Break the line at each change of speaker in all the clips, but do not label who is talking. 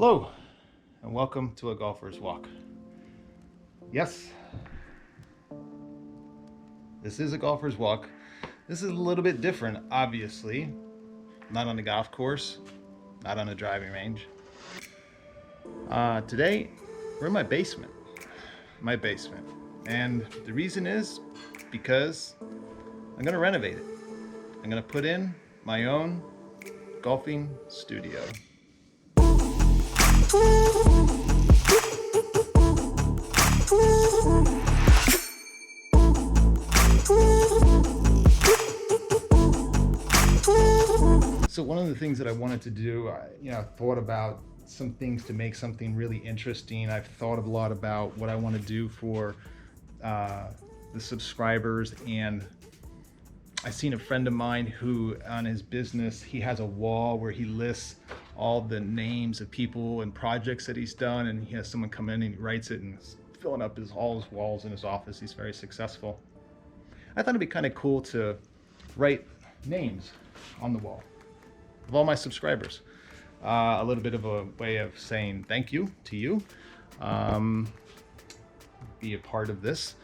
Hello, and welcome to A Golfer's Walk. Yes, this is A Golfer's Walk. This is a little bit different, obviously. Not on a golf course, not on a driving range. Today, we're in my basement. And the reason is because I'm going to renovate it. I'm going to put in my own golfing studio. So one of the things that I wanted to do, I thought about some things to make something really interesting. I've thought a lot about what I want to do for the subscribers, and I've seen a friend of mine who, on his business, he has a wall where he lists all the names of people and projects that he's done, and he has someone come in and he writes it and is filling up all his walls in his office. He's very successful. I thought it'd be kind of cool to write names on the wall of all my subscribers. A little bit of a way of saying thank you to you. Be a part of this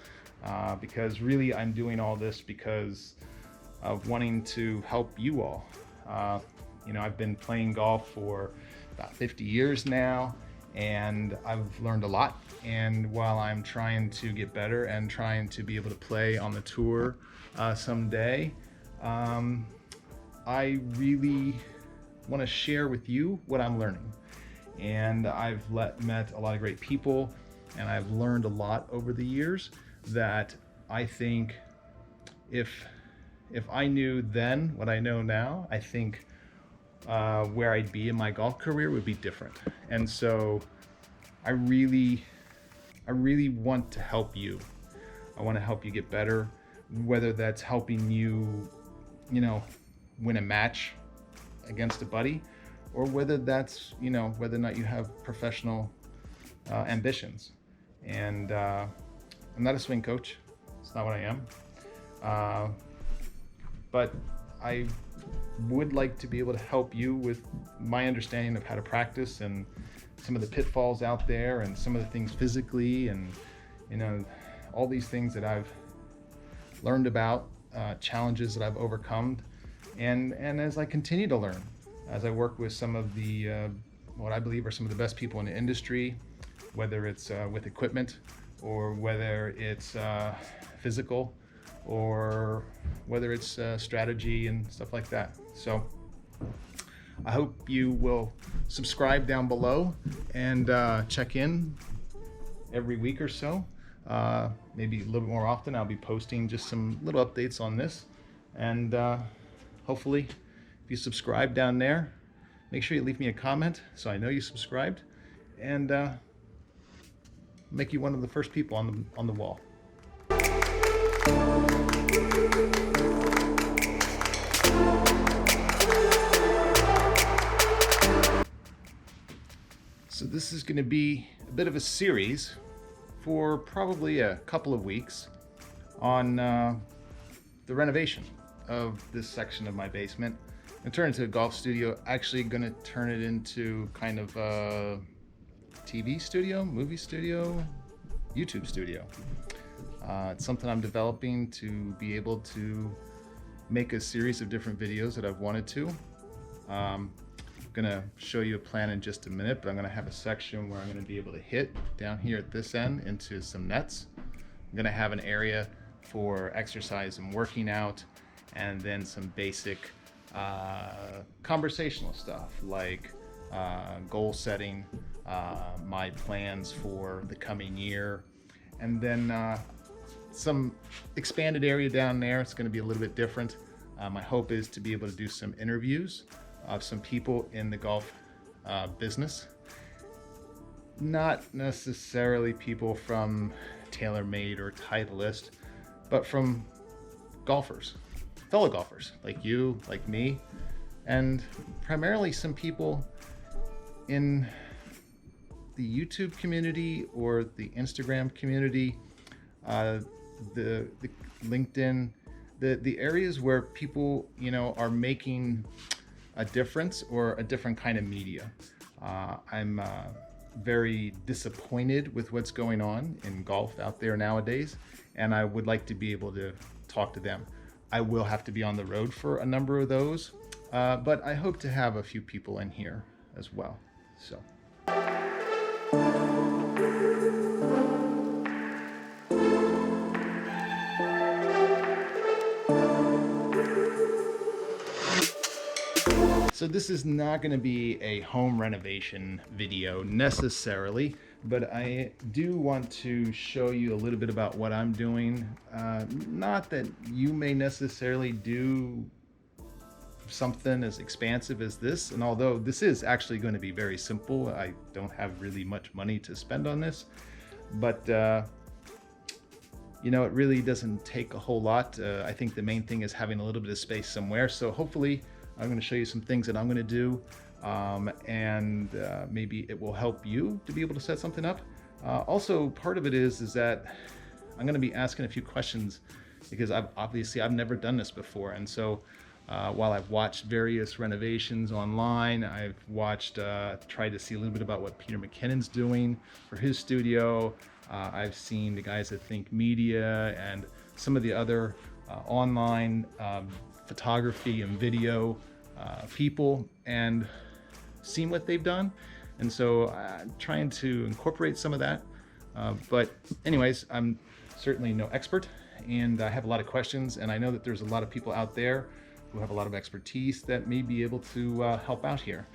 because really I'm doing all this because of wanting to help you all. I've been playing golf for about 50 years now, and I've learned a lot. And while I'm trying to get better and trying to be able to play on the tour someday, I really want to share with you what I'm learning. And I've met a lot of great people, and I've learned a lot over the years that I think if I knew then what I know now, I think where I'd be in my golf career would be different. And so I really want to help you. I want to help you get better, whether that's helping you, win a match against a buddy, or whether that's, whether or not you have professional ambitions. And I'm not a swing coach. It's not what I am. But I would like to be able to help you with my understanding of how to practice and some of the pitfalls out there and some of the things physically and, all these things that I've learned about, challenges that I've overcome. And as I continue to learn, as I work with some of the, what I believe are some of the best people in the industry, whether it's with equipment or whether it's physical, or whether it's strategy and stuff like that. So I hope you will subscribe down below and check in every week or so. Maybe a little bit more often. I'll be posting just some little updates on this. And hopefully, if you subscribe down there, make sure you leave me a comment so I know you subscribed, and make you one of the first people on the wall. So this is going to be a bit of a series for probably a couple of weeks on the renovation of this section of my basement. And turn it into a golf studio. Actually going to turn it into kind of a TV studio, movie studio, YouTube studio. It's something I'm developing to be able to make a series of different videos that I've wanted to. I'm gonna show you a plan in just a minute, but I'm gonna have a section where I'm gonna be able to hit down here at this end into some nets. I'm gonna have an area for exercise and working out, and then some basic conversational stuff like goal setting, my plans for the coming year, and then some expanded area down there. It's going to be a little bit different. My hope is to be able to do some interviews of some people in the golf business. Not necessarily people from TaylorMade or Titleist, but from golfers, fellow golfers like you, like me, and primarily some people in the YouTube community or the Instagram community, the LinkedIn, the areas where people, are making a difference or a different kind of media. I'm very disappointed with what's going on in golf out there nowadays, and I would like to be able to talk to them. I will have to be on the road for a number of those, but I hope to have a few people in here as well. So. So this is not going to be a home renovation video necessarily, but I do want to show you a little bit about what I'm doing. Not that you may necessarily do something as expansive as this, and although this is actually going to be very simple, I don't have really much money to spend on this, but you know, it really doesn't take a whole lot. I think the main thing is having a little bit of space somewhere. So hopefully I'm going to show you some things that I'm going to do, and maybe it will help you to be able to set something up. Also, part of it is that I'm going to be asking a few questions because I've never done this before, and so while I've watched various renovations online, I've tried to see a little bit about what Peter McKinnon's doing for his studio. I've seen the guys at Think Media and some of the other online photography and video people, and seen what they've done, and so I'm trying to incorporate some of that, but anyways, I'm certainly no expert, and I have a lot of questions, and I know that there's a lot of people out there who have a lot of expertise that may be able to help out here.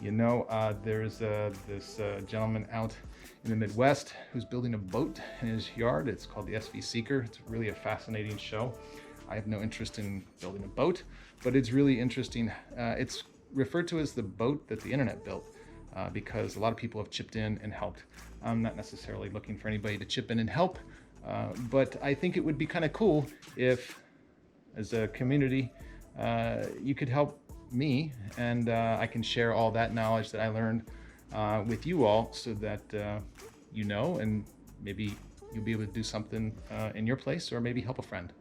You know, there's this gentleman out in the Midwest who's building a boat in his yard. It's called the SV Seeker. It's really a fascinating show. I have no interest in building a boat, but it's really interesting. It's referred to as the boat that the internet built, because a lot of people have chipped in and helped. I'm not necessarily looking for anybody to chip in and help, but I think it would be kind of cool if, as a community, you could help me, and I can share all that knowledge that I learned with you all, so that you know, and maybe you'll be able to do something in your place, or maybe help a friend.